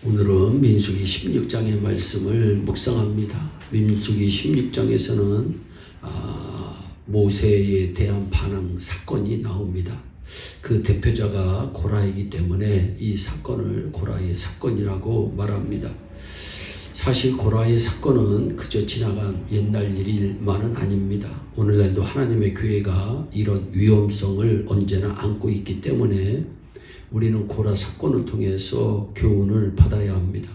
오늘은 민수기 16장의 말씀을 묵상합니다. 민수기 16장에서는 모세에 대한 반항 사건이 나옵니다. 그 대표자가 고라이기 때문에 이 사건을 고라이의 사건이라고 말합니다. 사실 고라이의 사건은 그저 지나간 옛날 일만은 아닙니다. 오늘날도 하나님의 교회가 이런 위험성을 언제나 안고 있기 때문에 우리는 고라 사건을 통해서 교훈을 받아야 합니다.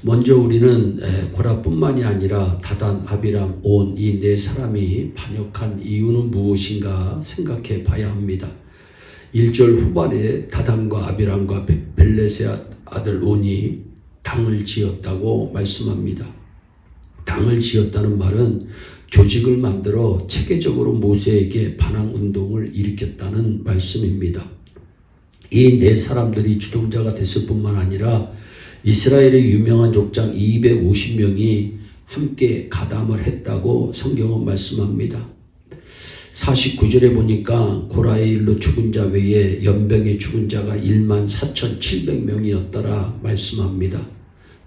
먼저 우리는 고라뿐만이 아니라 다단, 아비람, 온 이 네 사람이 반역한 이유는 무엇인가 생각해 봐야 합니다. 1절 후반에 다단과 아비람과 벨렛의 아들 온이 당을 지었다고 말씀합니다. 당을 지었다는 말은 조직을 만들어 체계적으로 모세에게 반항 운동을 일으켰다는 말씀입니다. 이 네 사람들이 주동자가 됐을 뿐만 아니라 이스라엘의 유명한 족장 250명이 함께 가담을 했다고 성경은 말씀합니다. 49절에 보니까 고라의 일로 죽은 자 외에 연병의 죽은 자가 14,700명이었더라 말씀합니다.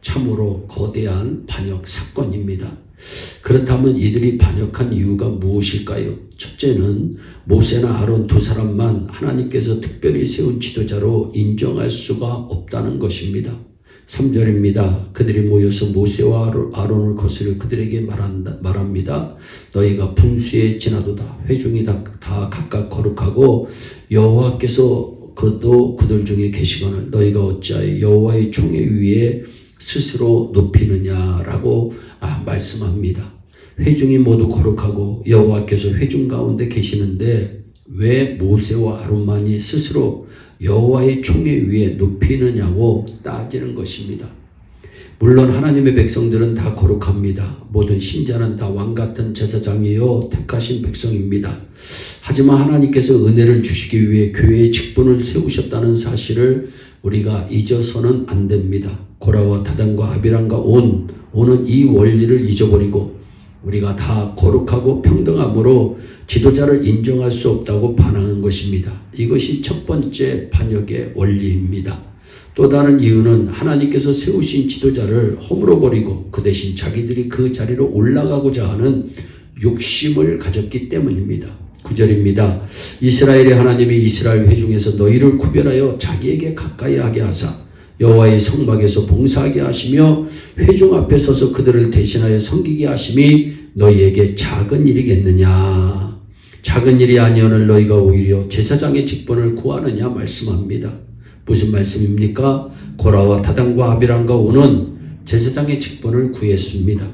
참으로 거대한 반역 사건입니다. 그렇다면 이들이 반역한 이유가 무엇일까요? 첫째는 모세나 아론 두 사람만 하나님께서 특별히 세운 지도자로 인정할 수가 없다는 것입니다. 3절입니다. 그들이 모여서 모세와 아론을 거스려 그들에게 말합니다. 너희가 분수에 지나도다. 회중이 다 각각 거룩하고 여호와께서 그들 중에 계시거늘 너희가 어찌하여 여호와의 총회 위에 스스로 높이느냐라고 말씀합니다. 회중이 모두 거룩하고 여호와께서 회중 가운데 계시는데 왜 모세와 아론만이 스스로 여호와의 총회 위에 높이느냐고 따지는 것입니다. 물론 하나님의 백성들은 다 거룩합니다. 모든 신자는 다 왕같은 제사장이요 택하신 백성입니다. 하지만 하나님께서 은혜를 주시기 위해 교회의 직분을 세우셨다는 사실을 우리가 잊어서는 안 됩니다. 고라와 다단과 아비람과 온은 이 원리를 잊어버리고 우리가 다 거룩하고 평등함으로 지도자를 인정할 수 없다고 반항한 것입니다. 이것이 첫 번째 반역의 원리입니다. 또 다른 이유는 하나님께서 세우신 지도자를 허물어 버리고 그 대신 자기들이 그 자리로 올라가고자 하는 욕심을 가졌기 때문입니다. 9절입니다. 이스라엘의 하나님이 이스라엘 회중에서 너희를 구별하여 자기에게 가까이 하게 하사 여호와의 성막에서 봉사하게 하시며 회중 앞에 서서 그들을 대신하여 섬기게 하심이 너희에게 작은 일이겠느냐. 작은 일이 아니오늘 너희가 오히려 제사장의 직분을 구하느냐 말씀합니다. 무슨 말씀입니까? 고라와 다단과 아비람과 온은 제사장의 직분을 구했습니다.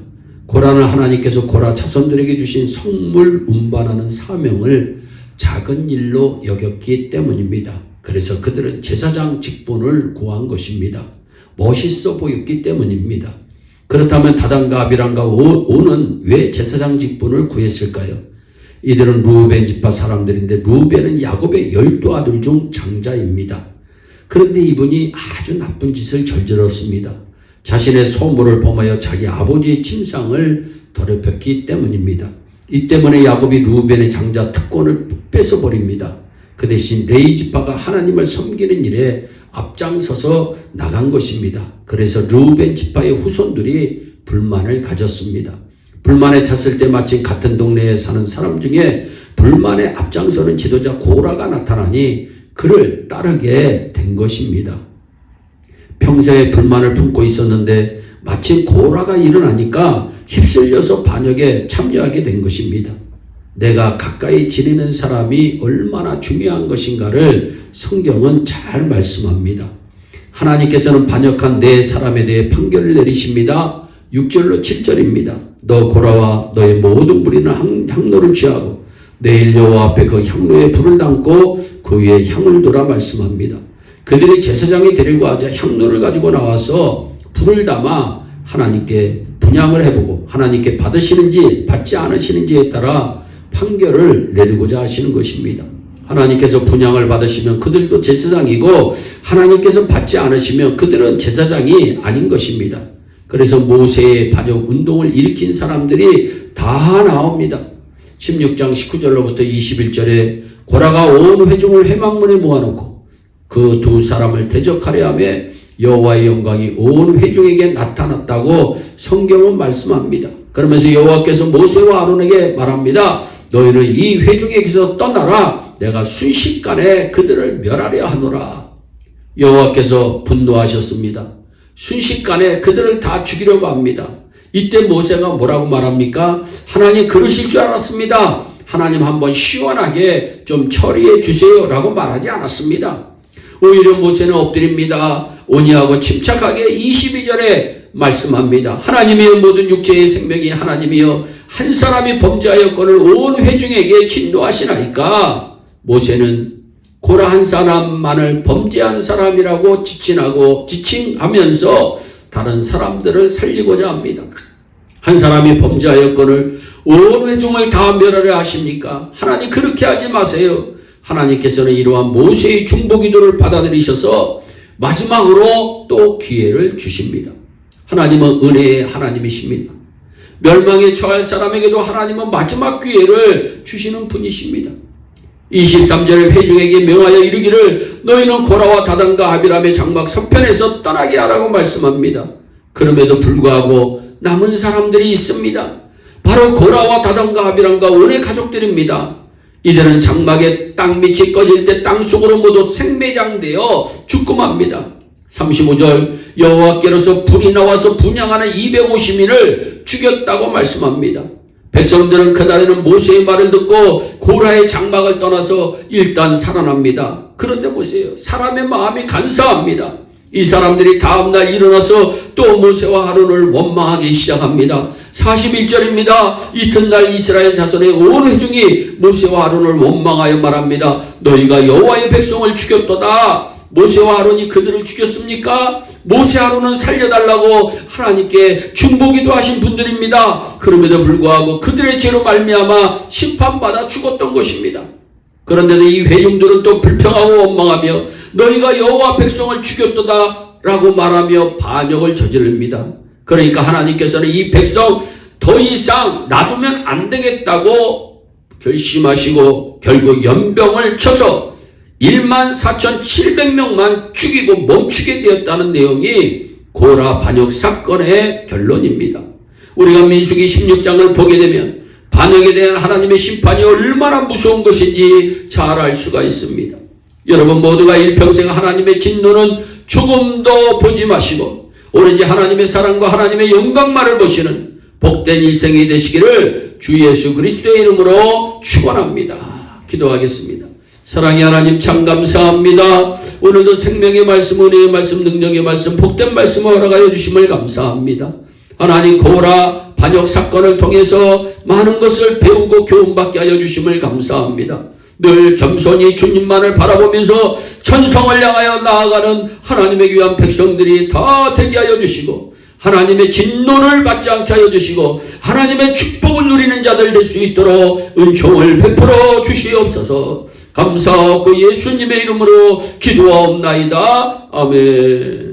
고라는 하나님께서 고라 자손들에게 주신 성물 운반하는 사명을 작은 일로 여겼기 때문입니다. 그래서 그들은 제사장 직분을 구한 것입니다. 멋있어 보였기 때문입니다. 그렇다면 다단과 아비람과 온은 왜 제사장 직분을 구했을까요? 이들은 루벤 지파 사람들인데 루벤은 야곱의 12아들 중 장자입니다. 그런데 이분이 아주 나쁜 짓을 저질렀습니다. 자신의 소물을 범하여 자기 아버지의 침상을 더럽혔기 때문입니다. 이 때문에 야곱이 루벤의 장자 특권을 뺏어버립니다. 그 대신 레위 지파가 하나님을 섬기는 일에 앞장서서 나간 것입니다. 그래서 루벤 지파의 후손들이 불만을 가졌습니다. 불만에 찼을 때 마침 같은 동네에 사는 사람 중에 불만에 앞장서는 지도자 고라가 나타나니 그를 따르게 된 것입니다. 평소에 불만을 품고 있었는데 마침 고라가 일어나니까 휩쓸려서 반역에 참여하게 된 것입니다. 내가 가까이 지내는 사람이 얼마나 중요한 것인가를 성경은 잘 말씀합니다. 하나님께서는 반역한 네 사람에 대해 판결을 내리십니다. 6절로 7절입니다. 너 고라와 너의 모든 무리는 향로를 취하고 내일 여호와 앞에 그 향로에 불을 담고 그 위에 향을 돌아 말씀합니다. 그들이 제사장이 데리고 하자 향로를 가지고 나와서 불을 담아 하나님께 분향을 해보고 하나님께 받으시는지 받지 않으시는지에 따라 판결을 내리고자 하시는 것입니다. 하나님께서 분향을 받으시면 그들도 제사장이고 하나님께서 받지 않으시면 그들은 제사장이 아닌 것입니다. 그래서 모세의 반역 운동을 일으킨 사람들이 다 나옵니다. 16장 19절로부터 21절에 고라가 온 회중을 회막문에 모아놓고 그 두 사람을 대적하려 하며 여호와의 영광이 온 회중에게 나타났다고 성경은 말씀합니다. 그러면서 여호와께서 모세와 아론에게 말합니다. 너희는 이 회중에게서 떠나라. 내가 순식간에 그들을 멸하려 하노라. 여호와께서 분노하셨습니다. 순식간에 그들을 다 죽이려고 합니다. 이때 모세가 뭐라고 말합니까? 하나님 그러실 줄 알았습니다. 하나님 한번 시원하게 좀 처리해 주세요 라고 말하지 않았습니다. 오히려 모세는 엎드립니다. 온유하고 침착하게 22절에 말씀합니다. 하나님이여 모든 육체의 생명이 하나님이여 한 사람이 범죄하였거늘 온 회중에게 진노하시나이까. 모세는 고라 한 사람만을 범죄한 사람이라고 지칭하면서 다른 사람들을 살리고자 합니다. 한 사람이 범죄하였거늘 온 회중을 다 멸하려 하십니까? 하나님 그렇게 하지 마세요. 하나님께서는 이러한 모세의 중보기도를 받아들이셔서 마지막으로 또 기회를 주십니다. 하나님은 은혜의 하나님이십니다. 멸망에 처할 사람에게도 하나님은 마지막 기회를 주시는 분이십니다. 23절에 회중에게 명하여 이르기를 너희는 고라와 다단과 아비람의 장막 서편에서 떠나게 하라고 말씀합니다. 그럼에도 불구하고 남은 사람들이 있습니다. 바로 고라와 다단과 아비람과 온의 가족들입니다. 이들은 장막의 땅밑이 꺼질 때 땅속으로 모두 생매장되어 죽고 맙니다. 35절 여호와께로서 불이 나와서 분향하는 250인을 죽였다고 말씀합니다. 백성들은 그날에는 모세의 말을 듣고 고라의 장막을 떠나서 일단 살아납니다. 그런데 보세요. 사람의 마음이 간사합니다. 이 사람들이 다음날 일어나서 또 모세와 아론을 원망하기 시작합니다. 41절입니다. 이튿날 이스라엘 자손의 온 회중이 모세와 아론을 원망하여 말합니다. 너희가 여호와의 백성을 죽였도다. 모세와 아론이 그들을 죽였습니까? 모세 아론은 살려달라고 하나님께 중보기도 하신 분들입니다. 그럼에도 불구하고 그들의 죄로 말미암아 심판받아 죽었던 것입니다. 그런데도 이 회중들은 또 불평하고 원망하며 너희가 여호와 백성을 죽였도다 라고 말하며 반역을 저지릅니다. 그러니까 하나님께서는 이 백성 더 이상 놔두면 안 되겠다고 결심하시고 결국 연병을 쳐서 14,700명만 죽이고 멈추게 되었다는 내용이 고라 반역 사건의 결론입니다. 우리가 민수기 16장을 보게 되면 반역에 대한 하나님의 심판이 얼마나 무서운 것인지 잘 알 수가 있습니다. 여러분 모두가 일평생 하나님의 진노는 조금도 보지 마시고 오로지 하나님의 사랑과 하나님의 영광만을 보시는 복된 일생이 되시기를 주 예수 그리스도의 이름으로 축원합니다. 기도하겠습니다. 사랑의 하나님 참 감사합니다. 오늘도 생명의 말씀, 은혜의 말씀, 능력의 말씀, 복된 말씀을 허락하여 주심을 감사합니다. 하나님 고라 반역 사건을 통해서 많은 것을 배우고 교훈받게 하여 주심을 감사합니다. 늘 겸손히 주님만을 바라보면서 천성을 향하여 나아가는 하나님의 귀한 백성들이 다 되게 하여 주시고 하나님의 진노를 받지 않게 하여 주시고 하나님의 축복을 누리는 자들 될 수 있도록 은총을 베풀어 주시옵소서. 감사하고 예수님의 이름으로 기도하옵나이다. 아멘.